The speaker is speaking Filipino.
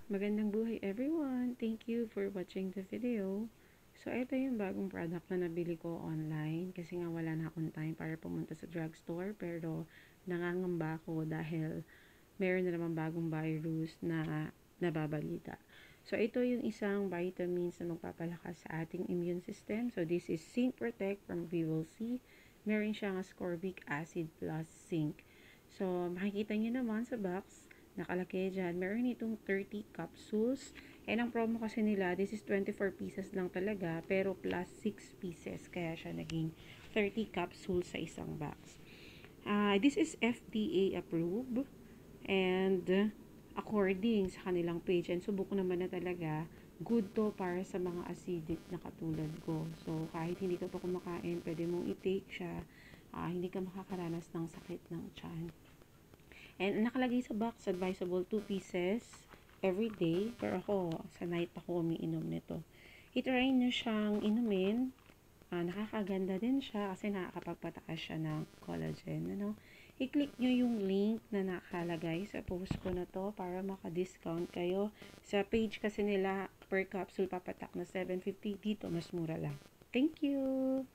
Magandang buhay everyone! Thank you for watching the video. So, ito yung bagong product na nabili ko online kasi nga wala na akong time para pumunta sa drugstore pero nangangamba ako dahil meron na naman bagong virus na nababalita. So, ito yung isang vitamins na magpapalakas sa ating immune system. So, this is Zinc Protect from VLC. Meron siyang ascorbic acid plus zinc. So, makikita nyo naman sa box, nakalagay dyan, meron itong 30 capsules. And ang promo kasi nila, this is 24 pieces lang talaga, pero plus 6 pieces. Kaya siya naging 30 capsules sa isang box. This is FDA approved. And according sa kanilang page, and subok naman na talaga, good to para sa mga acidic na katulad ko. So, kahit hindi ka pa kumakain, pwede mong i-take siya. Hindi ka makakaranas ng sakit ng tiyan. And nakalagay sa box, advisable 2 pieces every day. Pero ako, sa night ako umiinom nito. I-try nyo siyang inumin. Nakakaganda din siya kasi nakakapagpataas siya ng collagen. I-click nyo yung link na nakalagay sa post ko na to para maka-discount kayo. Sa page kasi nila, per capsule papatak na $7.50. Dito, mas mura lang. Thank you!